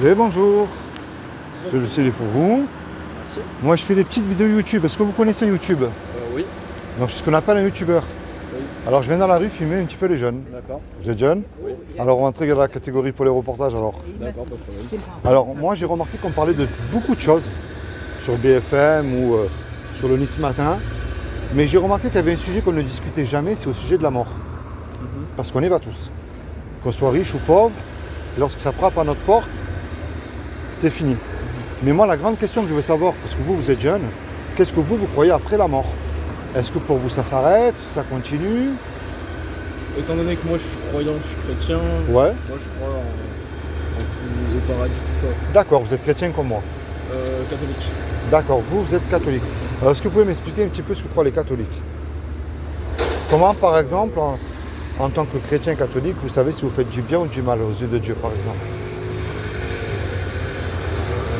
Et bonjour, c'est pour vous. Merci. Moi je fais des petites vidéos YouTube. Est-ce que vous connaissez YouTube? Oui. Donc je suis ce qu'on appelle un youtubeur. Oui. Alors je viens dans la rue filmer un petit peu les jeunes. D'accord. Vous êtes jeune? Oui. Alors on va entrer dans la catégorie pour les reportages alors. D'accord, pas de problème. Alors moi j'ai remarqué qu'on parlait de beaucoup de choses sur BFM ou sur le Nice Matin. Mais j'ai remarqué qu'il y avait un sujet qu'on ne discutait jamais, c'est au sujet de la mort. Parce qu'on y va tous. Qu'on soit riche ou pauvre, lorsque ça frappe à notre porte, c'est fini. Mais moi la grande question que je veux savoir, parce que vous êtes jeune, qu'est-ce que vous croyez après la mort? Est-ce que pour vous ça s'arrête, ça continue? Étant donné que moi je suis croyant, je suis chrétien, Ouais. moi je crois au paradis, tout ça. D'accord, vous êtes chrétien comme moi. Catholique. D'accord, vous êtes catholique. Alors est-ce que vous pouvez m'expliquer un petit peu ce que croient les catholiques? Comment par exemple, en tant que chrétien catholique, vous savez si vous faites du bien ou du mal aux yeux de Dieu par exemple?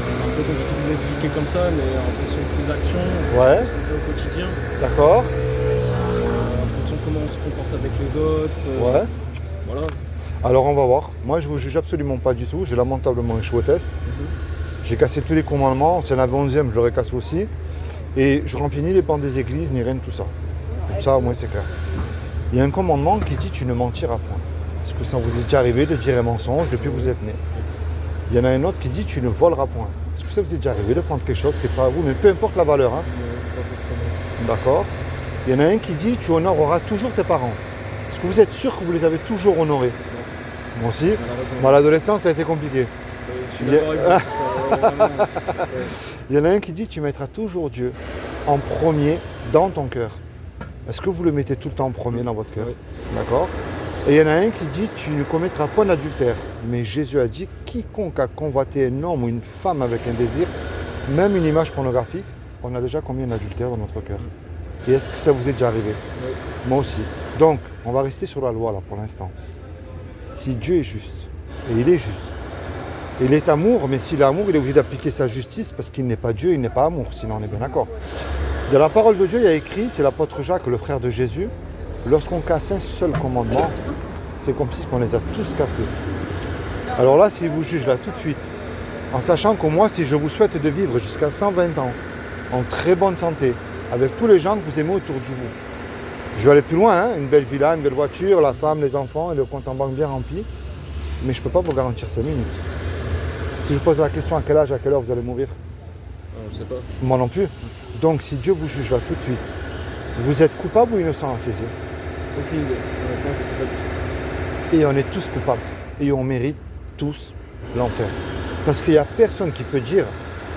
C'est un peu compliqué de vous expliquer comme ça, mais en fonction de ses actions, Ouais. ce qu'on fait au quotidien, D'accord. en fonction de comment on se comporte avec les autres. Ouais. Voilà. Alors on va voir. Moi je vous juge absolument pas du tout. J'ai lamentablement échoué au test. J'ai cassé tous les commandements. C'est la 11e, je l'aurais cassé aussi. Et je remplis ni les bancs des églises, ni rien de tout ça. Comme ça, au moins c'est clair. Il y a un commandement qui dit tu ne mentiras point. Est-ce que ça vous est déjà arrivé de dire un mensonge depuis que vous êtes né? Il y en a un autre qui dit tu ne voleras point. Est-ce que ça vous est déjà arrivé de prendre quelque chose qui n'est pas à vous, mais peu importe la valeur, hein? Pas forcément. D'accord. Il y en a un qui dit tu honoreras toujours tes parents. Est-ce que vous êtes sûr que vous les avez toujours honorés? Moi aussi. Malheureusement. Moi, à l'adolescence, ça a été compliqué. Je suis d'accord avec vous, ça, vraiment. Ouais. Il y en a un qui dit tu mettras toujours Dieu en premier dans ton cœur. Est-ce que vous le mettez tout le temps en premier dans votre cœur? Oui. D'accord. Et il y en a un qui dit tu ne commettras pas d'adultère. Mais Jésus a dit quiconque a convoité un homme ou une femme avec un désir, même une image pornographique, on a déjà commis un adultère dans notre cœur. Et est-ce que ça vous est déjà arrivé? Oui. Moi aussi. Donc, on va rester sur la loi là pour l'instant. Si Dieu est juste, et il est juste, il est amour, mais s'il est amour, il est obligé d'appliquer sa justice parce qu'il n'est pas Dieu, il n'est pas amour, sinon on est bien d'accord. Dans la parole de Dieu, il y a écrit, c'est l'apôtre Jacques, le frère de Jésus, lorsqu'on casse un seul commandement, c'est comme si on les a tous cassés. Alors là, s'il vous juge là tout de suite, en sachant que moi, si je vous souhaite de vivre jusqu'à 120 ans, en très bonne santé, avec tous les gens que vous aimez autour de vous, je vais aller plus loin, hein, une belle villa, une belle voiture, la femme, les enfants et le compte en banque bien rempli, mais je ne peux pas vous garantir 5 minutes. Si je pose la question à quel âge, à quelle heure vous allez mourir? Je sais pas. Moi non plus. Donc si Dieu vous juge là tout de suite, vous êtes coupable ou innocent à ses yeux? Aucune idée. Honnêtement, je sais pas du tout. Et on est tous coupables. Et on mérite tous l'enfer. Parce qu'il n'y a personne qui peut dire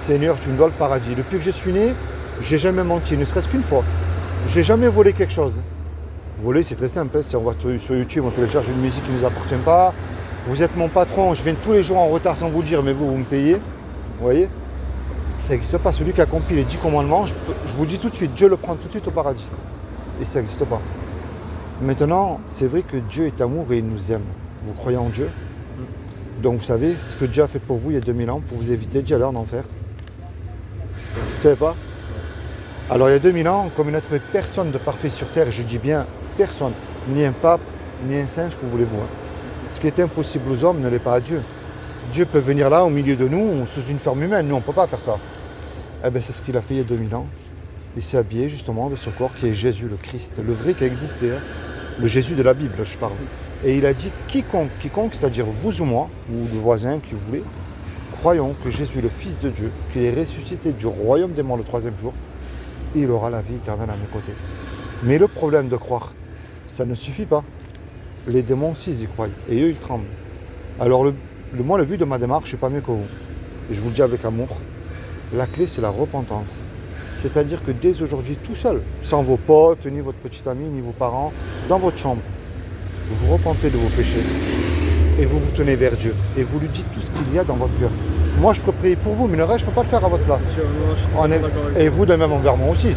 Seigneur, tu me dois le paradis. Depuis que je suis né, j'ai jamais menti, ne serait-ce qu'une fois. J'ai jamais volé quelque chose. Voler, c'est très simple. Si on va sur YouTube, on télécharge une musique qui ne nous appartient pas. Vous êtes mon patron, je viens tous les jours en retard sans vous le dire, mais vous me payez. Vous voyez? Ça n'existe pas. Celui qui a accompli les 10 commandements, je vous dis tout de suite, Dieu le prend tout de suite au paradis. Et ça n'existe pas. Maintenant, c'est vrai que Dieu est amour et il nous aime. Vous croyez en Dieu? Donc vous savez ce que Dieu a fait pour vous il y a 2000 ans pour vous éviter d'y aller en enfer? Vous ne savez pas? Alors il y a 2000 ans, comme il n'a trouvé personne de parfait sur terre, et je dis bien personne, ni un pape, ni un singe, que voulez-vous, hein. Ce qui est impossible aux hommes ne l'est pas à Dieu. Dieu peut venir là au milieu de nous sous une forme humaine, nous on ne peut pas faire ça. Eh bien c'est ce qu'il a fait il y a 2000 ans. Il s'est habillé justement de ce corps qui est Jésus le Christ, le vrai qui a existé, hein. Le Jésus de la Bible je parle. Et il a dit quiconque, c'est-à-dire vous ou moi, ou le voisin qui vous voulez, croyons que Jésus est le Fils de Dieu, qu'il est ressuscité du royaume des morts le 3e jour, il aura la vie éternelle à mes côtés. Mais le problème de croire, ça ne suffit pas. Les démons aussi ils y croient, et eux ils tremblent. Alors moi le but de ma démarche, je ne suis pas mieux que vous. Et je vous le dis avec amour, la clé c'est la repentance. C'est-à-dire que dès aujourd'hui, tout seul, sans vos potes, ni votre petite amie, ni vos parents, dans votre chambre, vous vous repentez de vos péchés et vous vous tenez vers Dieu et vous lui dites tout ce qu'il y a dans votre cœur. Moi je peux prier pour vous, mais le reste je ne peux pas le faire à votre place. Moi, je suis totalement d'accord avec Et vous de même envers moi aussi.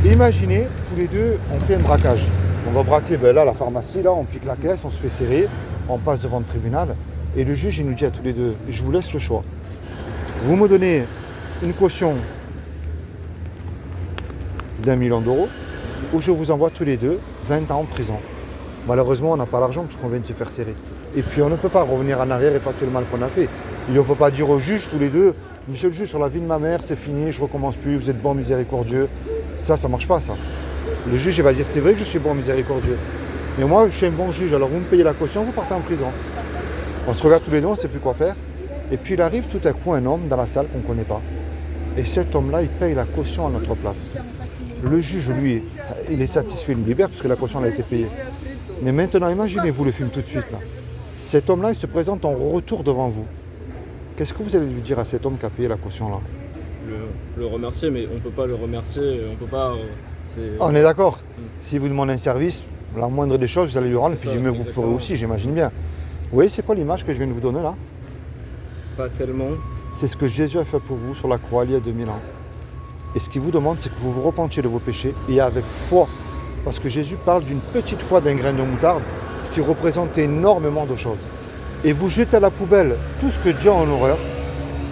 Imaginez, tous les deux, on fait un braquage. On va braquer là, la pharmacie, là, on pique la caisse, on se fait serrer, on passe devant le tribunal. Et le juge, il nous dit à tous les deux, je vous laisse le choix. Vous me donnez une caution d'1 million d'euros, ou je vous envoie tous les deux 20 ans en prison. Malheureusement, on n'a pas l'argent parce qu'on vient de se faire serrer. Et puis on ne peut pas revenir en arrière et effacer le mal qu'on a fait. Et on ne peut pas dire au juge tous les deux, monsieur le juge, sur la vie de ma mère, c'est fini, je ne recommence plus, vous êtes bon, miséricordieux. Ça ne marche pas ça. Le juge il va dire, c'est vrai que je suis bon, miséricordieux. Mais moi, je suis un bon juge, alors vous me payez la caution, vous partez en prison. On se regarde tous les deux, on ne sait plus quoi faire. Et puis il arrive tout à coup un homme dans la salle qu'on ne connaît pas. Et cet homme-là, il paye la caution à notre place. Le juge, lui, il est satisfait, il nous libère parce que la caution a été payée. Mais maintenant, imaginez-vous le film tout de suite. Là. Cet homme-là, il se présente en retour devant vous. Qu'est-ce que vous allez lui dire à cet homme qui a payé la caution là? Le remercier, mais on peut pas le remercier, on peut pas... On est d'accord. Si vous demandez un service, la moindre des choses, vous allez lui rendre, puis mais vous pourrez aussi, j'imagine bien. Vous voyez, c'est quoi l'image que je viens de vous donner là? Pas tellement. C'est ce que Jésus a fait pour vous sur la croix il y a 2000 ans. Et ce qu'il vous demande, c'est que vous vous repentiez de vos péchés et avec foi. Parce que Jésus parle d'une petite foi d'un grain de moutarde, ce qui représente énormément de choses. Et vous jetez à la poubelle tout ce que Dieu a en horreur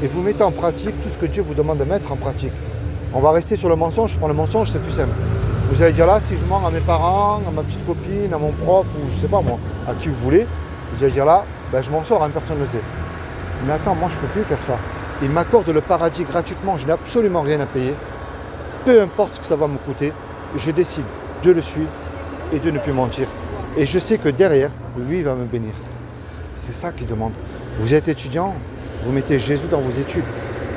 et vous mettez en pratique tout ce que Dieu vous demande de mettre en pratique. On va rester sur le mensonge. Je prends le mensonge, c'est plus simple. Vous allez dire là, si je mens à mes parents, à ma petite copine, à mon prof, ou je sais pas moi, à qui vous voulez, vous allez dire là, ben, je m'en sors, hein, personne ne le sait. Mais attends, moi je ne peux plus faire ça. Il m'accorde le paradis gratuitement, je n'ai absolument rien à payer. Peu importe ce que ça va me coûter, je décide de le suivre et de ne plus mentir. Et je sais que derrière, lui, il va me bénir. C'est ça qu'il demande. Vous êtes étudiant, vous mettez Jésus dans vos études.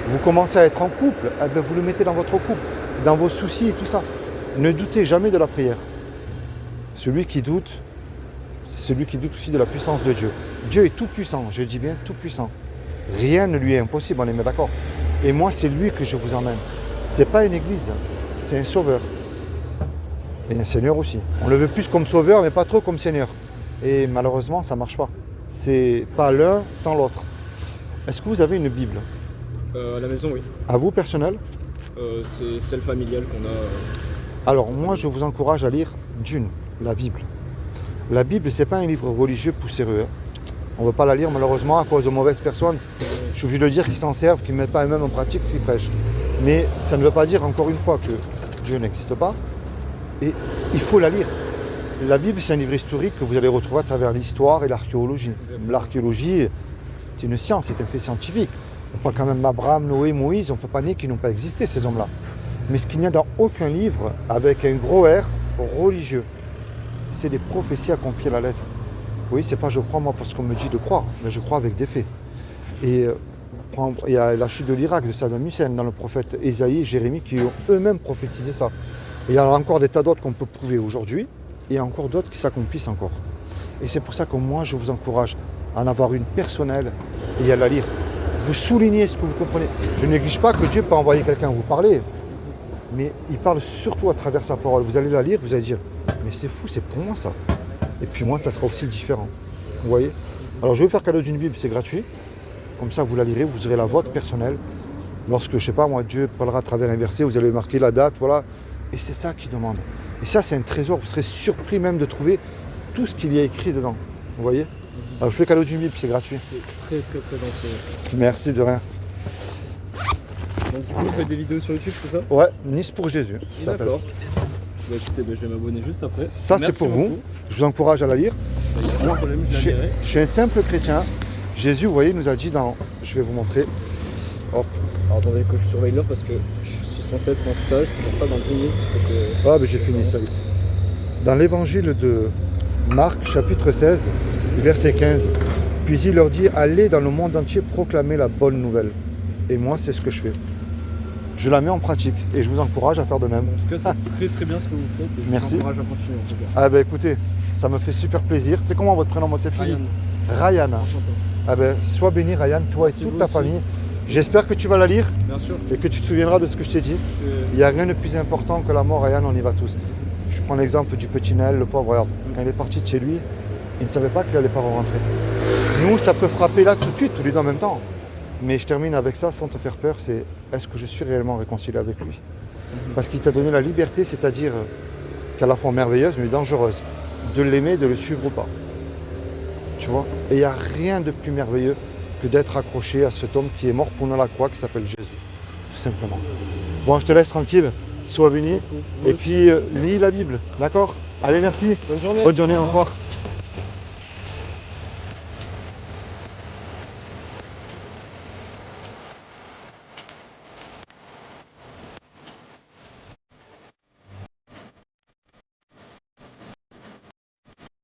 Vous commencez à être en couple, eh bien, vous le mettez dans votre couple, dans vos soucis et tout ça. Ne doutez jamais de la prière. Celui qui doute, c'est celui qui doute aussi de la puissance de Dieu. Dieu est tout puissant, je dis bien tout puissant. Rien ne lui est impossible, on est bien d'accord. Et moi, c'est lui que je vous emmène. Ce n'est pas une église, c'est un sauveur. Et un Seigneur aussi. On le veut plus comme sauveur, mais pas trop comme Seigneur. Et malheureusement, ça ne marche pas. C'est pas l'un sans l'autre. Est-ce que vous avez une Bible? À la maison, oui. À vous, personnel? C'est celle familiale qu'on a. Alors, moi, je vous encourage à lire la Bible. La Bible, ce n'est pas un livre religieux poussiéreux. Hein. On ne veut pas la lire, malheureusement, à cause de mauvaises personnes. Je suis obligé de le dire, qui s'en servent, qui ne mettent pas eux-mêmes en pratique ce qu'ils prêchent. Mais ça ne veut pas dire, encore une fois, que Dieu n'existe pas. Et il faut la lire. La Bible, c'est un livre historique que vous allez retrouver à travers l'histoire et l'archéologie. L'archéologie, c'est une science, c'est un fait scientifique. On prend quand même Abraham, Noé, Moïse, on ne peut pas nier qu'ils n'ont pas existé, ces hommes-là. Mais ce qu'il n'y a dans aucun livre, avec un gros R, religieux, c'est des prophéties accomplies à la lettre. Oui, c'est pas je crois moi parce qu'on me dit de croire, mais je crois avec des faits. Et il y a la chute de l'Irak, de Saddam Hussein, dans le prophète Ésaïe et Jérémie qui ont eux-mêmes prophétisé ça. Et il y en a encore des tas d'autres qu'on peut prouver aujourd'hui, et il y a encore d'autres qui s'accomplissent encore. Et c'est pour ça que moi, je vous encourage à en avoir une personnelle et à la lire. Vous soulignez ce que vous comprenez. Je ne néglige pas que Dieu peut envoyer quelqu'un vous parler, mais il parle surtout à travers sa parole. Vous allez la lire, vous allez dire, mais c'est fou, c'est pour moi ça. Et puis moi, ça sera aussi différent. Vous voyez? Alors je vais vous faire cadeau d'une Bible, c'est gratuit. Comme ça, vous la lirez, vous aurez la vôtre personnelle. Lorsque, je ne sais pas, moi, Dieu parlera à travers un verset, vous allez marquer la date, voilà. Et c'est ça qu'il demande. Et ça, c'est un trésor. Vous serez surpris même de trouver tout ce qu'il y a écrit dedans. Vous voyez? Alors je fais cadeau d'une Bible, c'est gratuit. C'est très très gentil. Merci, de rien. Donc du coup, vous faites des vidéos sur YouTube, c'est ça? Ouais, Nice pour Jésus. D'accord. Bah, écoutez, je vais m'abonner juste après. Ça, c'est pour vous. Je vous encourage à la lire. Il n'y a pas de problème, je la lirai. Je suis un simple chrétien. Jésus, vous voyez, nous a dit dans... Je vais vous montrer. Hop. Alors attendez que je surveille l'heure parce que je suis censé être en stage, c'est pour ça dans 10 minutes il faut que... Ah, mais j'ai fini ça. Dans l'évangile de Marc, chapitre 16, verset 15, puis il leur dit, allez dans le monde entier proclamer la bonne nouvelle. Et moi, c'est ce que je fais. Je la mets en pratique et je vous encourage à faire de même. En tout cas, c'est très très bien ce que vous faites et merci. Je vous encourage à continuer en tout cas. Ah ben écoutez, ça me fait super plaisir. C'est comment votre prénom, votre fille? Ryan. Ah ben, sois béni Ryan, toi et toute ta famille. J'espère que tu vas la lire. Bien sûr. Et que tu te souviendras de ce que je t'ai dit. Il n'y a rien de plus important que la mort, Ryan, on y va tous. Je prends l'exemple du petit Naël, le pauvre, regarde. Quand il est parti de chez lui, il ne savait pas qu'il n'allait pas rentrer. Nous, ça peut frapper là tout de suite, tous les deux en même temps. Mais je termine avec ça sans te faire peur, c'est est-ce que je suis réellement réconcilié avec lui? Parce qu'il t'a donné la liberté, c'est-à-dire qu'à la fois merveilleuse mais dangereuse, de l'aimer, de le suivre ou pas. Tu vois? Et il n'y a rien de plus merveilleux que d'être accroché à cet homme qui est mort pour nous à la croix, qui s'appelle Jésus. Tout simplement. Bon, je te laisse tranquille, sois béni. Et puis, lis la Bible, d'accord? Allez, merci. Bonne journée. Bonne journée, au revoir.